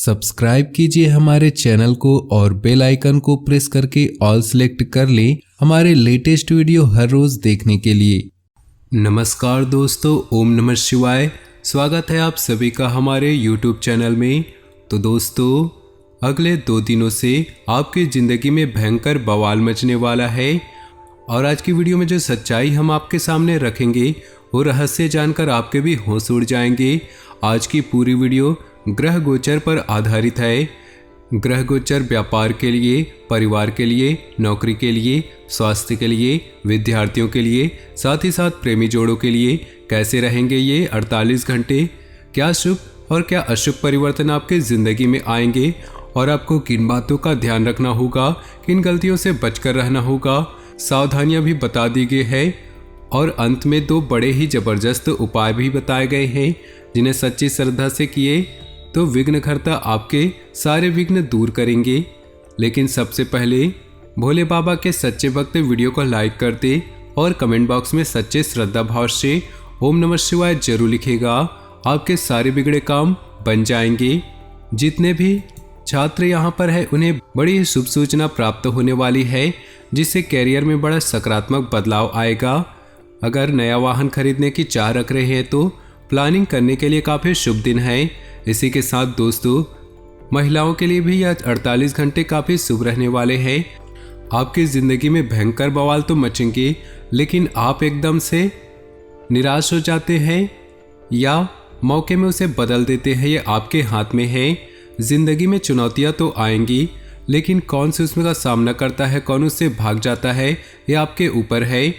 Subscribe कीजिए हमारे channel को और बेल आइकन को प्रेस करके ऑल सेलेक्ट कर लें हमारे लेटेस्ट वीडियो हर रोज देखने के लिए। नमस्कार दोस्तों, ओम नमः शिवाय। स्वागत है आप सभी का हमारे YouTube चैनल में। तो दोस्तों, अगले 2 दिनों से आपकी ज़िंदगी में भयंकर बवाल मचने वाला है और आज की वीडियो में जो सच्चाई हम आपके सामने रखेंगे वो रहस्य जानकर आपके भी होश उड़ जाएंगे। आज की पूरी वीडियो ग्रह गोचर पर आधारित है। ग्रह गोचर व्यापार के लिए, परिवार के लिए, नौकरी के लिए, स्वास्थ्य के लिए, विद्यार्थियों के लिए, साथ ही साथ प्रेमी जोड़ों के लिए कैसे रहेंगे ये 48 घंटे, क्या शुभ और क्या अशुभ परिवर्तन आपके ज़िंदगी में आएंगे और आपको किन बातों का ध्यान रखना होगा, किन गलतियों से बचकर रहना होगा, सावधानियां भी बता दी गई है और अंत में 2 बड़े ही ज़बरदस्त उपाय भी बताए गए हैं जिन्हें सच्ची श्रद्धा से किए तो विघ्नहर्ता आपके सारे विघ्न दूर करेंगे। लेकिन सबसे पहले भोले बाबा के सच्चे भक्त वीडियो को लाइक कर दे और कमेंट बॉक्स में सच्चे श्रद्धा भाव से ओम नमः शिवाय जरूर लिखेगा। आपके सारे बिगड़े काम बन जाएंगे। जितने भी छात्र यहाँ पर है उन्हें बड़ी ही शुभ सूचना प्राप्त होने वाली है जिससे कैरियर में बड़ा सकारात्मक बदलाव आएगा। अगर नया वाहन खरीदने की चाह रख रहे हैं तो प्लानिंग करने के लिए काफ़ी शुभ दिन है। इसी के साथ दोस्तों, महिलाओं के लिए भी यह 48 घंटे काफ़ी शुभ रहने वाले हैं। आपकी ज़िंदगी में भयंकर बवाल तो मचेंगे लेकिन आप एकदम से निराश हो जाते हैं या मौके में उसे बदल देते हैं, ये आपके हाथ में है। ज़िंदगी में चुनौतियाँ तो आएंगी लेकिन कौन से उसमें का सामना करता है, कौन उससे भाग जाता है, ये आपके ऊपर है।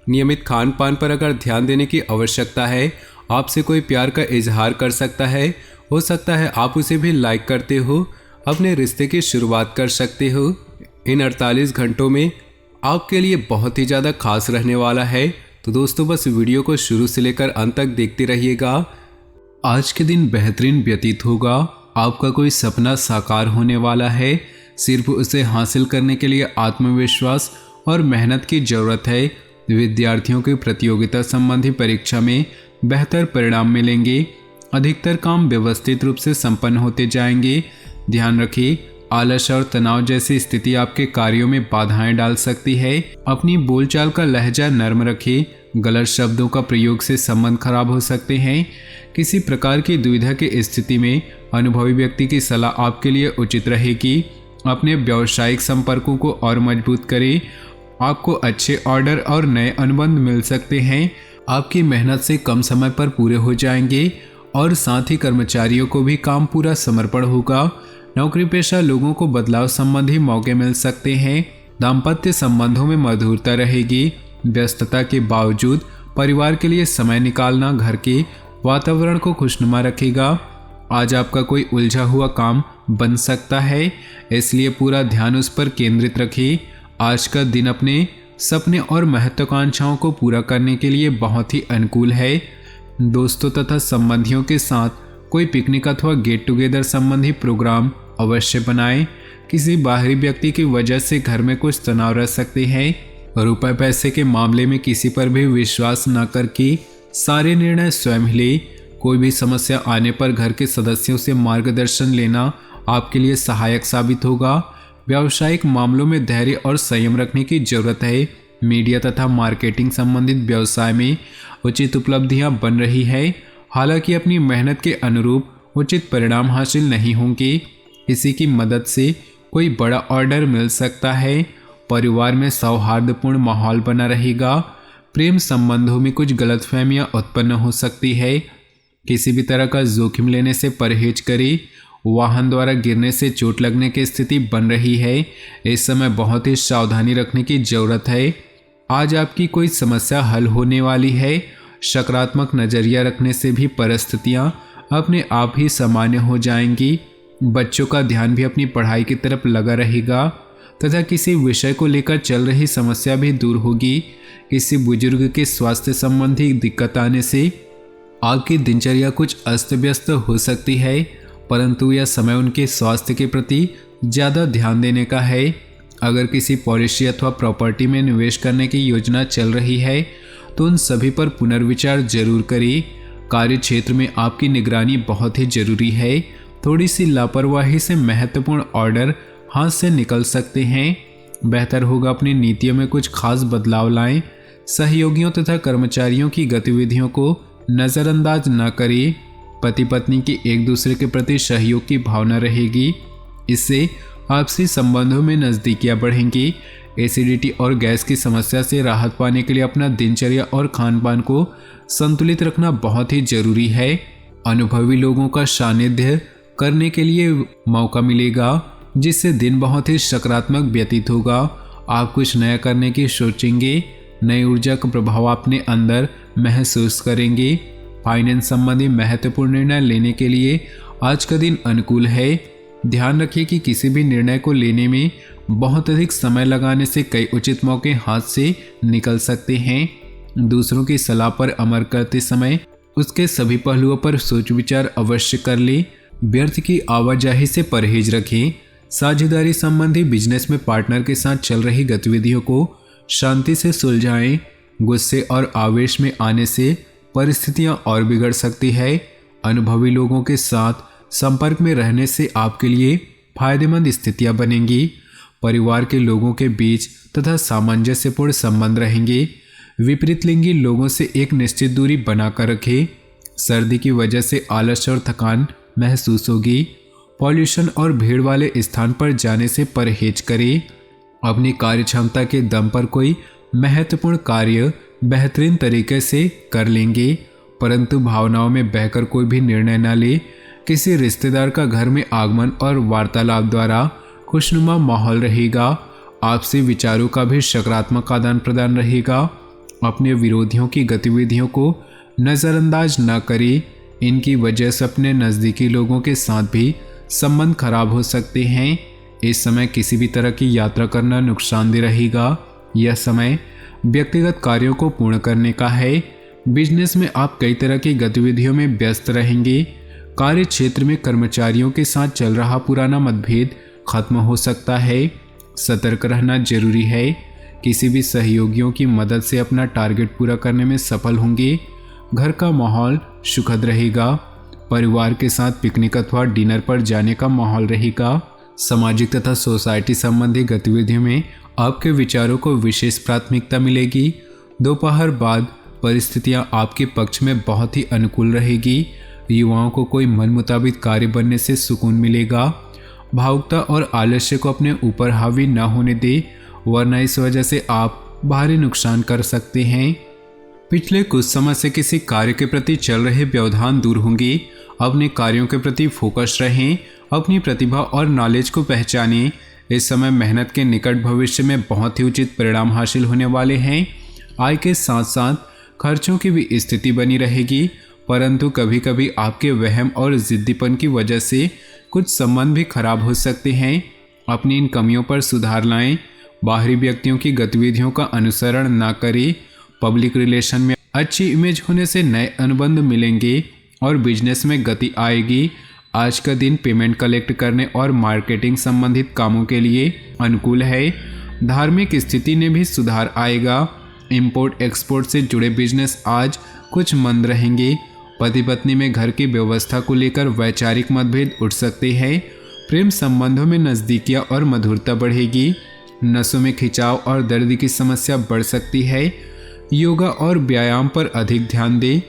नियमित खान पान पर अगर ध्यान देने की आवश्यकता है। आपसे कोई प्यार का इजहार कर सकता है, हो सकता है आप उसे भी लाइक करते हो, अपने रिश्ते की शुरुआत कर सकते हो। इन 48 घंटों में आपके लिए बहुत ही ज़्यादा खास रहने वाला है। तो दोस्तों, बस वीडियो को शुरू से लेकर अंत तक देखते रहिएगा। आज के दिन बेहतरीन व्यतीत होगा। आपका कोई सपना साकार होने वाला है। सिर्फ उसे हासिल करने के लिए आत्मविश्वास और मेहनत की ज़रूरत है। विद्यार्थियों की प्रतियोगिता संबंधी परीक्षा में बेहतर परिणाम मिलेंगे। अधिकतर काम व्यवस्थित रूप से संपन्न होते जाएंगे। ध्यान रखिए, आलस और तनाव जैसी स्थिति आपके कार्यों में बाधाएं डाल सकती है। अपनी बोलचाल का लहजा नर्म रखिए। गलत शब्दों का प्रयोग से संबंध खराब हो सकते हैं। किसी प्रकार की दुविधा की स्थिति में अनुभवी व्यक्ति की सलाह आपके लिए उचित रहेगी। अपने व्यावसायिक संपर्कों को और मजबूत करें। आपको अच्छे ऑर्डर और नए अनुबंध मिल सकते हैं। आपकी मेहनत से कम समय पर पूरे हो जाएंगे और साथ ही कर्मचारियों को भी काम पूरा समर्पण होगा। नौकरी पेशा लोगों को बदलाव संबंधी मौके मिल सकते हैं। दाम्पत्य संबंधों में मधुरता रहेगी। व्यस्तता के बावजूद परिवार के लिए समय निकालना घर के वातावरण को खुशनुमा रखेगा। आज आपका कोई उलझा हुआ काम बन सकता है, इसलिए पूरा ध्यान उस पर केंद्रित रखिए। आज का दिन अपने सपने और महत्वाकांक्षाओं को पूरा करने के लिए बहुत ही अनुकूल है। दोस्तों तथा संबंधियों के साथ कोई पिकनिक अथवा गेट टुगेदर संबंधी प्रोग्राम अवश्य बनाएं। किसी बाहरी व्यक्ति की वजह से घर में कुछ तनाव रह सकते हैं। रुपए पैसे के मामले में किसी पर भी विश्वास न करके सारे निर्णय स्वयं लें। कोई भी समस्या आने पर घर के सदस्यों से मार्गदर्शन लेना आपके लिए सहायक साबित होगा। व्यावसायिक मामलों में धैर्य और संयम रखने की जरूरत है। मीडिया तथा मार्केटिंग संबंधित व्यवसाय में उचित उपलब्धियां बन रही है। हालांकि अपनी मेहनत के अनुरूप उचित परिणाम हासिल नहीं होंगे। किसी की मदद से कोई बड़ा ऑर्डर मिल सकता है। परिवार में सौहार्दपूर्ण माहौल बना रहेगा। प्रेम संबंधों में कुछ गलतफहमियां उत्पन्न हो सकती है। किसी भी तरह का जोखिम लेने से परहेज करें। वाहन द्वारा गिरने से चोट लगने की स्थिति बन रही है। इस समय बहुत ही सावधानी रखने की जरूरत है। आज आपकी कोई समस्या हल होने वाली है। सकारात्मक नज़रिया रखने से भी परिस्थितियां अपने आप ही सामान्य हो जाएंगी। बच्चों का ध्यान भी अपनी पढ़ाई की तरफ लगा रहेगा तथा किसी विषय को लेकर चल रही समस्या भी दूर होगी। किसी बुजुर्ग के स्वास्थ्य संबंधी दिक्कत आने से आपकी दिनचर्या कुछ अस्त व्यस्त हो सकती है, परंतु यह समय उनके स्वास्थ्य के प्रति ज़्यादा ध्यान देने का है। अगर किसी पॉलिसी अथवा प्रॉपर्टी में निवेश करने की योजना चल रही है तो उन सभी पर पुनर्विचार जरूर करें। कार्य क्षेत्र में आपकी निगरानी बहुत ही जरूरी है थोड़ी सी लापरवाही से महत्वपूर्ण ऑर्डर हाथ से निकल सकते हैं। बेहतर होगा अपनी नीतियों में कुछ खास बदलाव लाएं। सहयोगियों तथा कर्मचारियों की गतिविधियों को नज़रअंदाज न करें। पति पत्नी की एक दूसरे के प्रति सहयोग की भावना रहेगी। इससे आपसी संबंधों में नज़दीकियां बढ़ेंगी। एसिडिटी और गैस की समस्या से राहत पाने के लिए अपना दिनचर्या और खान पान को संतुलित रखना बहुत ही जरूरी है। अनुभवी लोगों का सानिध्य करने के लिए मौका मिलेगा, जिससे दिन बहुत ही सकारात्मक व्यतीत होगा। आप कुछ नया करने की सोचेंगे। नई ऊर्जा का प्रभाव अपने अंदर महसूस करेंगे। फाइनेंस संबंधी महत्वपूर्ण निर्णय लेने के लिए आज का दिन अनुकूल है। ध्यान रखिए कि किसी भी निर्णय को लेने में बहुत अधिक समय लगाने से कई उचित मौके हाथ से निकल सकते हैं। दूसरों की सलाह पर अमल करते समय उसके सभी पहलुओं पर सोच विचार अवश्य कर ले। व्यर्थ की आवाजाही से परहेज रखें। साझेदारी संबंधी बिजनेस में पार्टनर के साथ चल रही गतिविधियों को शांति से सुलझाएं। गुस्से और आवेश में आने से परिस्थितियां और बिगड़ सकती है। अनुभवी लोगों के साथ संपर्क में रहने से आपके लिए फायदेमंद स्थितियां बनेंगी। परिवार के लोगों के बीच तथा सामंजस्यपूर्ण संबंध रहेंगे। विपरीत लिंगी लोगों से एक निश्चित दूरी बनाकर रखें। सर्दी की वजह से आलस और थकान महसूस होगी। पॉल्यूशन और भीड़ वाले स्थान पर जाने से परहेज करें। अपनी कार्य क्षमता के दम पर कोई महत्वपूर्ण कार्य बेहतरीन तरीके से कर लेंगे, परंतु भावनाओं में बहकर कोई भी निर्णय न ले। किसी रिश्तेदार का घर में आगमन और वार्तालाप द्वारा खुशनुमा माहौल रहेगा। आपसी विचारों का भी सकारात्मक आदान प्रदान रहेगा। अपने विरोधियों की गतिविधियों को नज़रअंदाज न करें। इनकी वजह से अपने नज़दीकी लोगों के साथ भी संबंध खराब हो सकते हैं। इस समय किसी भी तरह की यात्रा करना नुकसानदेह रहेगा। यह समय व्यक्तिगत कार्यों को पूर्ण करने का है। बिजनेस में आप कई तरह की गतिविधियों में व्यस्त रहेंगे। कार्य क्षेत्र में कर्मचारियों के साथ चल रहा पुराना मतभेद खत्म हो सकता है। सतर्क रहना जरूरी है। किसी भी सहयोगियों की मदद से अपना टारगेट पूरा करने में सफल होंगे। घर का माहौल सुखद रहेगा। परिवार के साथ पिकनिक अथवा डिनर पर जाने का माहौल रहेगा। सामाजिक तथा सोसाइटी संबंधी गतिविधियों में आपके विचारों को विशेष प्राथमिकता मिलेगी। दोपहर बाद परिस्थितियां आपके पक्ष में बहुत ही अनुकूल रहेगी। युवाओं को कोई मन मुताबिक कार्य बनने से सुकून मिलेगा। भावुकता और आलस्य को अपने ऊपर हावी न होने दे, वरना इस वजह से आप भारी नुकसान कर सकते हैं। पिछले कुछ समय से किसी कार्य के प्रति चल रहे व्यवधान दूर होंगे। अपने कार्यों के प्रति फोकस रहें। अपनी प्रतिभा और नॉलेज को पहचानें। इस समय मेहनत के निकट भविष्य में बहुत ही उचित परिणाम हासिल होने वाले हैं। आय के साथ साथ खर्चों की भी स्थिति बनी रहेगी, परंतु कभी कभी आपके वहम और जिद्दीपन की वजह से कुछ संबंध भी खराब हो सकते हैं। अपनी इन कमियों पर सुधार लाएं। बाहरी व्यक्तियों की गतिविधियों का अनुसरण ना करें। पब्लिक रिलेशन में अच्छी इमेज होने से नए अनुबंध मिलेंगे और बिजनेस में गति आएगी। आज का दिन पेमेंट कलेक्ट करने और मार्केटिंग संबंधित कामों के लिए अनुकूल है। धार्मिक स्थिति में भी सुधार आएगा। इंपोर्ट एक्सपोर्ट से जुड़े बिजनेस आज कुछ मंद रहेंगे। पति पत्नी में घर की व्यवस्था को लेकर वैचारिक मतभेद उठ सकते हैं। प्रेम संबंधों में नज़दीकियां और मधुरता बढ़ेगी। नसों में खिंचाव और दर्द की समस्या बढ़ सकती है। योगा और व्यायाम पर अधिक ध्यान दें।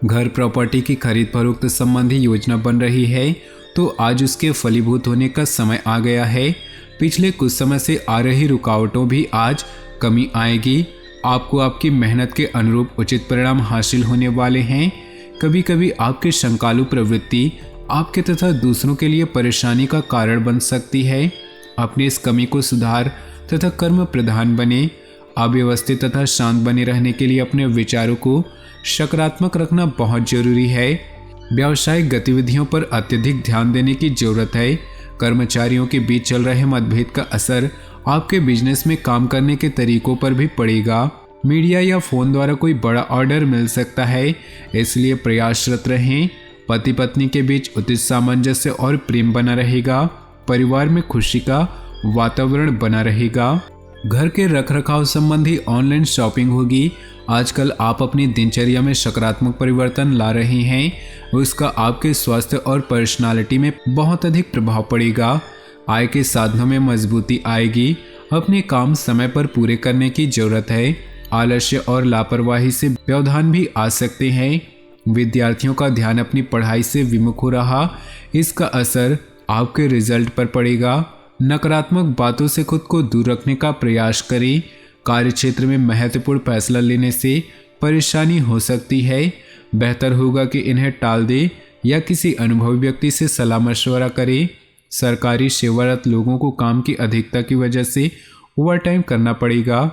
घर प्रॉपर्टी की खरीद फरोख्त संबंधी योजना बन रही है तो आज उसके फलीभूत होने का समय आ गया है। पिछले कुछ समय से आ रही रुकावटों भी आज कमी आएगी। आपको आपकी मेहनत के अनुरूप उचित परिणाम हासिल होने वाले हैं। कभी कभी आपकी शंकालु प्रवृत्ति आपके तथा दूसरों के लिए परेशानी का कारण बन सकती है। अपनी इस कमी को सुधार तथा कर्म प्रधान बने। अव्यवस्थित तथा शांत बने रहने के लिए अपने विचारों को सकारात्मक रखना बहुत जरूरी है। व्यावसायिक गतिविधियों पर अत्यधिक ध्यान देने की जरूरत है। कर्मचारियों के बीच चल रहे मतभेद का असर आपके बिजनेस में काम करने के तरीकों पर भी पड़ेगा। मीडिया या फोन द्वारा कोई बड़ा ऑर्डर मिल सकता है, इसलिए प्रयासरत रहें। पति पत्नी के बीच उचित सामंजस्य और प्रेम बना रहेगा। परिवार में खुशी का वातावरण बना रहेगा। घर के रखरखाव संबंधी ऑनलाइन शॉपिंग होगी। आजकल आप अपनी दिनचर्या में सकारात्मक परिवर्तन ला रहे हैं, उसका आपके स्वास्थ्य और पर्सनालिटी में बहुत अधिक प्रभाव पड़ेगा। आय के साधनों में मजबूती आएगी। अपने काम समय पर पूरे करने की जरूरत है। आलस्य और लापरवाही से व्यवधान भी आ सकते हैं। विद्यार्थियों का ध्यान अपनी पढ़ाई से विमुख हो रहा, इसका असर आपके रिजल्ट पर पड़ेगा। नकारात्मक बातों से खुद को दूर रखने का प्रयास करें। कार्यक्षेत्र में महत्वपूर्ण फैसला लेने से परेशानी हो सकती है। बेहतर होगा कि इन्हें टाल दें या किसी अनुभवी व्यक्ति से सलाह मशवरा करें। सरकारी सेवारत लोगों को काम की अधिकता की वजह से ओवरटाइम करना पड़ेगा।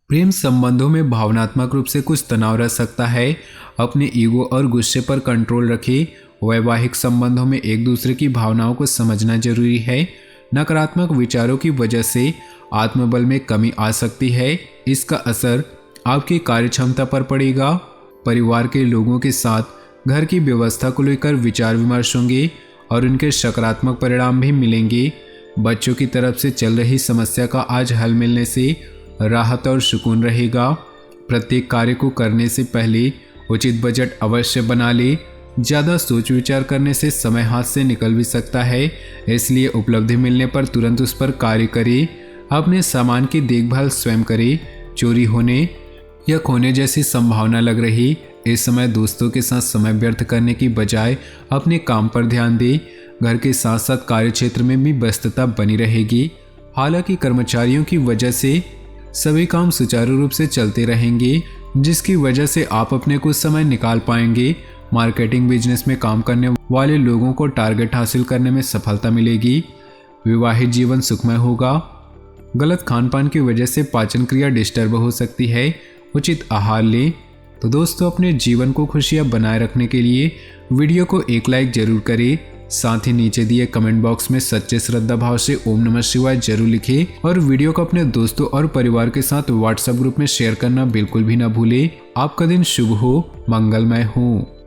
प्रेम संबंधों में भावनात्मक रूप से कुछ तनाव रह सकता है। अपने ईगो और गुस्से पर कंट्रोल रखें। वैवाहिक संबंधों में एक दूसरे की भावनाओं को समझना जरूरी है। नकारात्मक विचारों की वजह से आत्मबल में कमी आ सकती है, इसका असर आपकी कार्यक्षमता पर पड़ेगा। परिवार के लोगों के साथ घर की व्यवस्था को लेकर विचार विमर्श होंगे और उनके सकारात्मक परिणाम भी मिलेंगे। बच्चों की तरफ से चल रही समस्या का आज हल मिलने से राहत और सुकून रहेगा। प्रत्येक कार्य को करने से पहले उचित बजट अवश्य बना ले। ज़्यादा सोच विचार करने से समय हाथ से निकल भी सकता है, इसलिए उपलब्धि मिलने पर तुरंत उस पर कार्य करें। अपने सामान की देखभाल स्वयं करें। चोरी होने या खोने जैसी संभावना लग रही, इस समय दोस्तों के साथ समय व्यर्थ करने की बजाय अपने काम पर ध्यान दें। घर के साथ साथ कार्यक्षेत्र में भी व्यस्तता बनी रहेगी। हालांकि कर्मचारियों की वजह से सभी काम सुचारू रूप से चलते रहेंगे, जिसकी वजह से आप अपने कुछ समय निकाल पाएंगे। मार्केटिंग बिजनेस में काम करने वाले लोगों को टारगेट हासिल करने में सफलता मिलेगी। विवाहित जीवन सुखमय होगा। गलत खान पान की वजह से पाचन क्रिया डिस्टर्ब हो सकती है, उचित आहार लें। तो दोस्तों, अपने जीवन को खुशियां बनाए रखने के लिए वीडियो को एक लाइक जरूर करें। साथ ही नीचे दिए कमेंट बॉक्स में सच्चे श्रद्धा भाव से ओम नमः शिवाय जरूर लिखें और वीडियो को अपने दोस्तों और परिवार के साथ व्हाट्सएप ग्रुप में शेयर करना बिल्कुल भी ना भूलें। आपका दिन शुभ हो, मंगलमय हो।